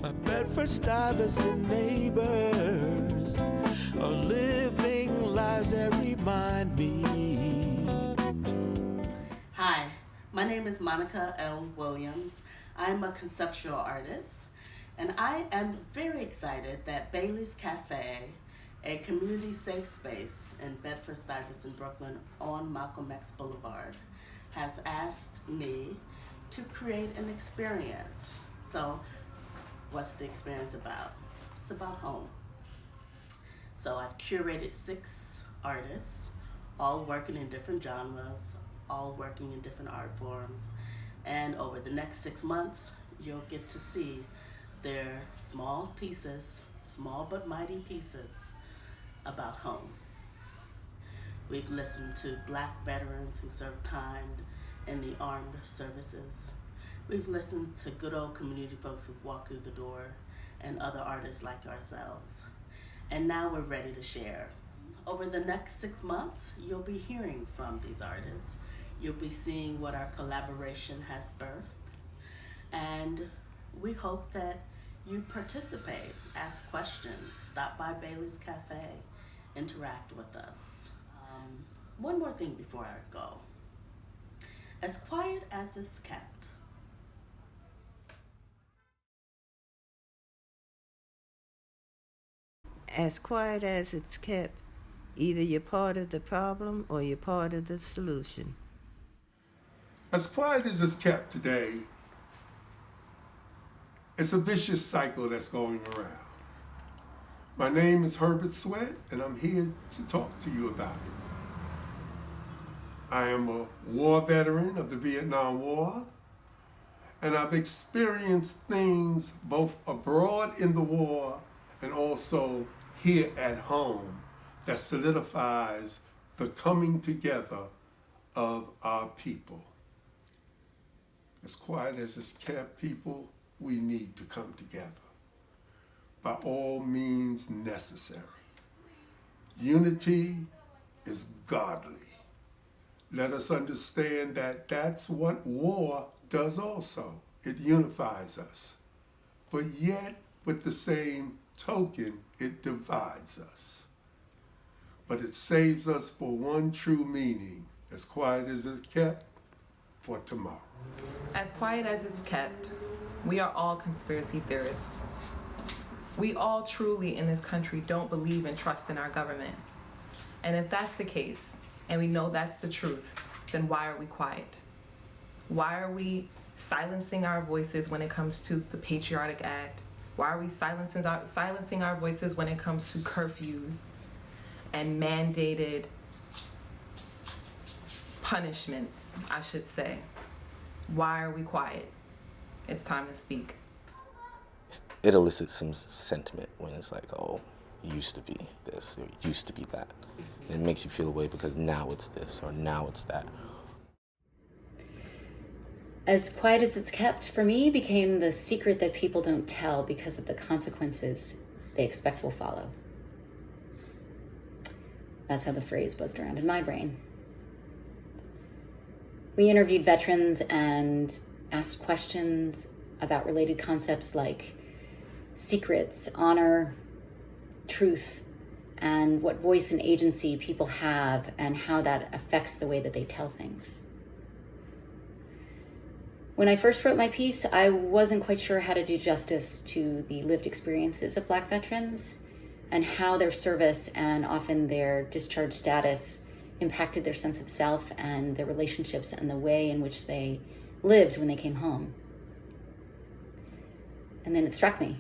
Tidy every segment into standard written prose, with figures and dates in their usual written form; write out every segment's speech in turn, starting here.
My Bedford Stuyvesant neighbors are living lives that remind me. Hi, my name is MonicaLWilliams. I'm a conceptual artist, and I am very excited that Bailey's Cafe, a community safe space in Bedford Stuyvesant, Brooklyn on Malcolm X Boulevard, has asked me to create an experience. So, what's the experience about? It's about home. So I've curated 6 artists, all working in different genres, all working in different art forms. And over the next 6 months, you'll get to see their small pieces, small but mighty pieces about home. We've listened to Black veterans who served time in the armed services. We've listened to good old community folks who've walked through the door and other artists like ourselves. And now we're ready to share. Over the next 6 months, you'll be hearing from these artists. You'll be seeing what our collaboration has birthed. And we hope that you participate, ask questions, stop by Bailey's Cafe, interact with us. One more thing before I go. As quiet as it's kept, as quiet as it's kept, either you're part of the problem or you're part of the solution. As quiet as it's kept today, it's a vicious cycle that's going around. My name is Herbert Sweat, and I'm here to talk to you about it. I am a war veteran of the Vietnam War, and I've experienced things both abroad in the war and also here at home that solidifies the coming together of our people. As quiet as it's kept, people, we need to come together by all means necessary. Unity is godly. Let us understand that that's what war does also. It unifies us. But yet, with the same token, it divides us. But it saves us for one true meaning, as quiet as it's kept, for tomorrow. As quiet as it's kept, we are all conspiracy theorists. We all truly in this country don't believe and trust in our government. And if that's the case, and we know that's the truth, then why are we quiet? Why are we silencing our voices when it comes to the Patriotic Act? Why are we silencing our voices when it comes to curfews and mandated punishments, I should say? Why are we quiet? It's time to speak. It elicits some sentiment when it's like, oh, it used to be this, or it used to be that. And it makes you feel away because now it's this, or now it's that. As quiet as it's kept, for me, became the secret that people don't tell because of the consequences they expect will follow. That's how the phrase buzzed around in my brain. We interviewed veterans and asked questions about related concepts like secrets, honor, truth, and what voice and agency people have and how that affects the way that they tell things. When I first wrote my piece, I wasn't quite sure how to do justice to the lived experiences of Black veterans and how their service and often their discharge status impacted their sense of self and their relationships and the way in which they lived when they came home. And then it struck me.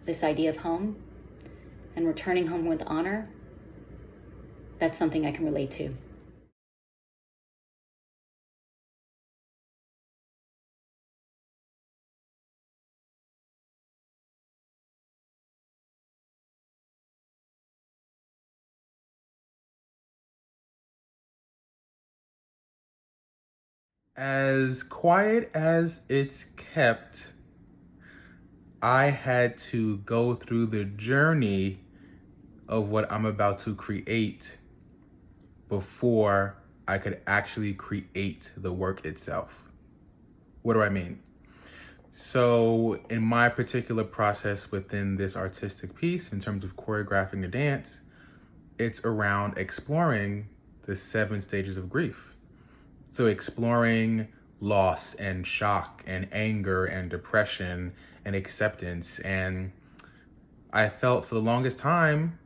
This idea of home and returning home with honor, that's something I can relate to. As quiet as it's kept, I had to go through the journey of what I'm about to create before I could actually create the work itself. What do I mean? So in my particular process within this artistic piece, in terms of choreographing the dance, it's around exploring the 7 stages of grief. So exploring loss and shock and anger and depression and acceptance. And I felt for the longest time,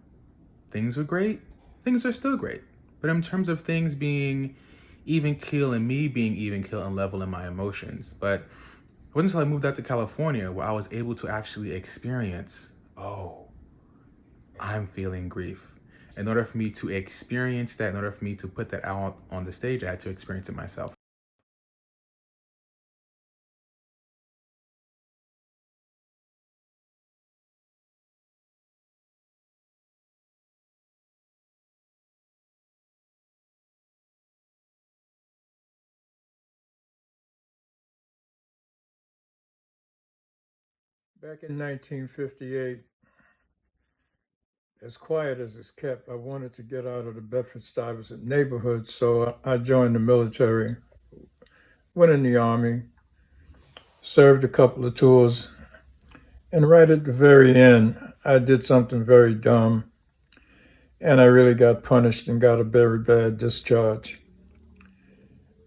things were great, things are still great. But in terms of things being even keel and me being even keel and level in my emotions. But it wasn't until I moved out to California where I was able to actually experience, oh, I'm feeling grief. In order for me to experience that, in order for me to put that out on the stage, I had to experience it myself. Back in 1958, as quiet as it's kept, I wanted to get out of the Bedford Stuyvesant neighborhood, so I joined the military, went in the Army, served a couple of tours, and right at the very end, I did something very dumb, and I really got punished and got a very bad discharge.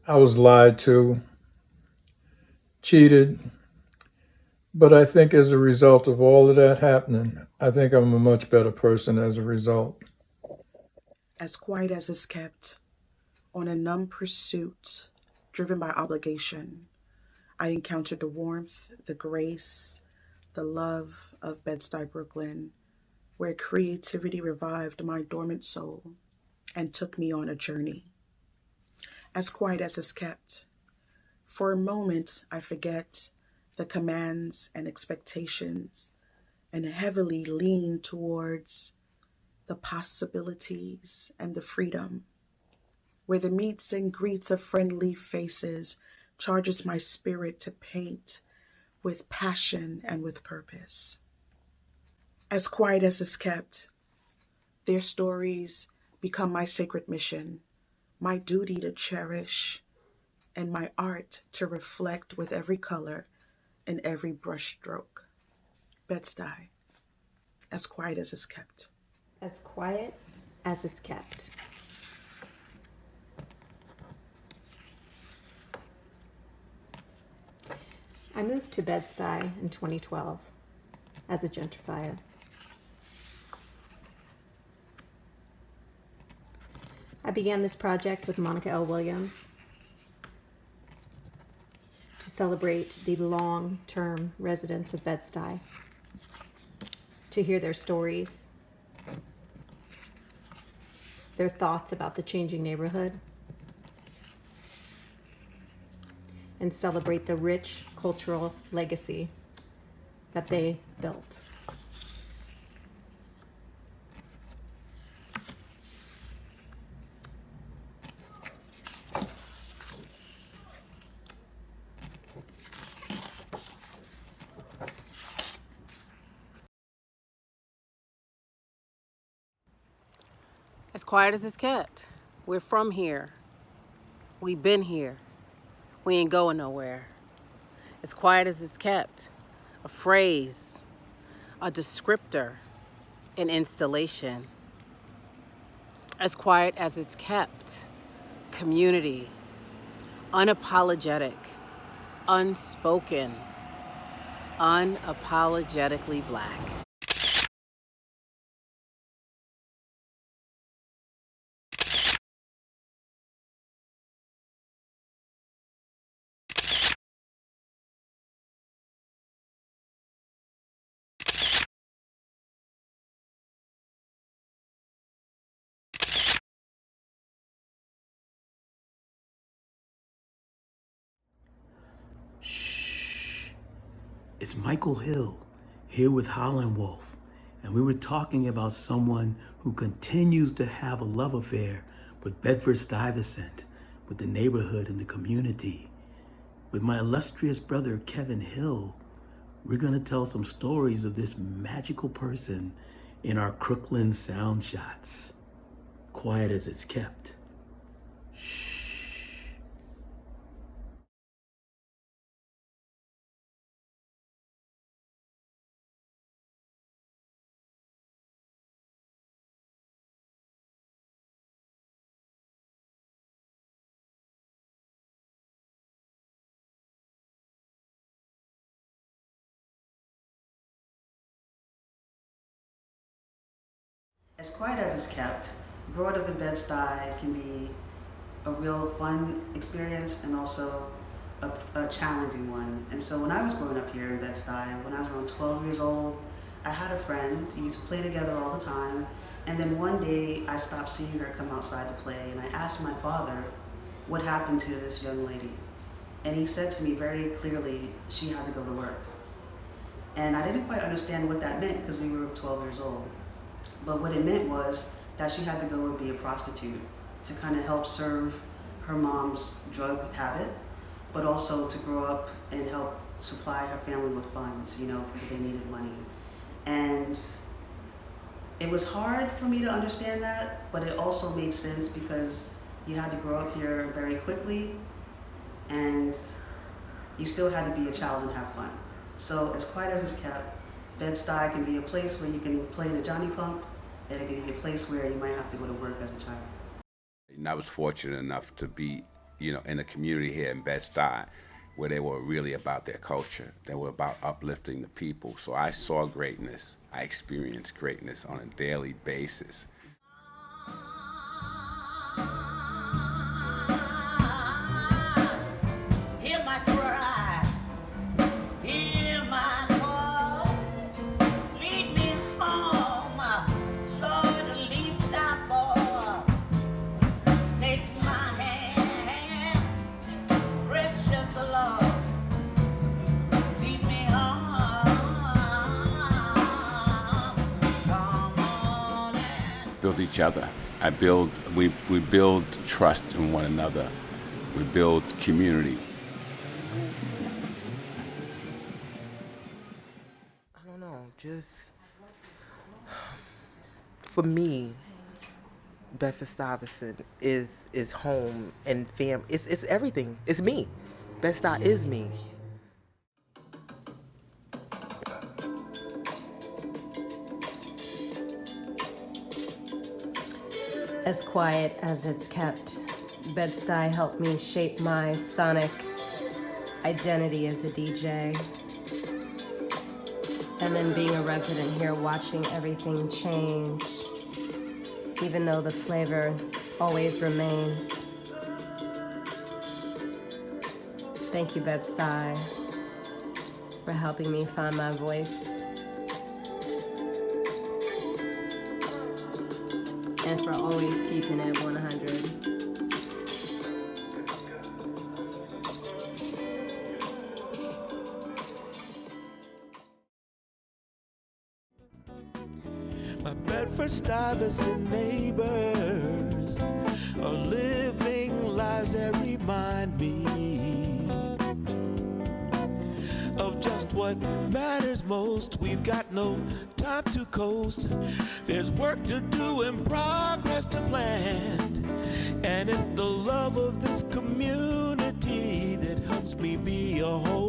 I was lied to, cheated, but I think as a result of all of that happening, I think I'm a much better person as a result. As quiet as it's kept, on a numb pursuit, driven by obligation, I encountered the warmth, the grace, the love of Bed-Stuy, Brooklyn, where creativity revived my dormant soul and took me on a journey. As quiet as it's kept, for a moment I forget the commands and expectations and heavily lean towards the possibilities and the freedom, where the meets and greets of friendly faces charges my spirit to paint with passion and with purpose. As quiet as is kept, their stories become my sacred mission, my duty to cherish, and my art to reflect with every color and every brushstroke. Bed-Stuy, as quiet as it's kept. As quiet as it's kept. I moved to Bed-Stuy in 2012 as a gentrifier. I began this project with MonicaLWilliams to celebrate the long-term residents of Bed-Stuy, to hear their stories, their thoughts about the changing neighborhood, and celebrate the rich cultural legacy that they built. As quiet as it's kept. We're from here. We've been here. We ain't going nowhere. As quiet as it's kept. A phrase, a descriptor, an installation. As quiet as it's kept. Community, unapologetic, unspoken, unapologetically Black. It's Michael Hill, here with Holland Wolf, and we were talking about someone who continues to have a love affair with Bedford Stuyvesant, with the neighborhood and the community. With my illustrious brother, Kevin Hill, we're gonna tell some stories of this magical person in our Crooklyn sound shots. Quiet as it's kept. As quiet as it's kept, growing up in Bed-Stuy can be a real fun experience and also a challenging one. And so when I was growing up here in Bed-Stuy, when I was around 12 years old, I had a friend. We used to play together all the time. And then one day I stopped seeing her come outside to play, and I asked my father what happened to this young lady. And he said to me very clearly, she had to go to work. And I didn't quite understand what that meant because we were 12 years old. But what it meant was that she had to go and be a prostitute to kind of help serve her mom's drug habit, but also to grow up and help supply her family with funds, you know, because they needed money. And it was hard for me to understand that, but it also made sense because you had to grow up here very quickly and you still had to be a child and have fun. So as quiet as it's kept, Bed-Stuy can be a place where you can play in a Johnny Pump, and it can be a place where you might have to go to work as a child. And I was fortunate enough to be, you know, in a community here in Bed-Stuy where they were really about their culture. They were about uplifting the people. So I saw greatness. I experienced greatness on a daily basis. Hear my cry, hear my call, lead me home, Lord, at least I fall. Take my hand, precious Lord, lead me home. Come on and Build each other. We build trust in one another. We build community. I don't know, just for me, Bedford Stuyvesant is home and fam. It's everything. It's me. Bed-Stuy is me. As quiet as it's kept, Bed-Stuy helped me shape my sonic identity as a DJ. And then being a resident here, watching everything change, even though the flavor always remains. Thank you, Bed-Stuy, for helping me find my voice. And for always keeping it 100. My Bedford Stuyvesant neighbors are living lives that remind me of just what matters most. We've got no time to coast. There's work to do and progress to plan. And it's the love of this community that helps me be a whole.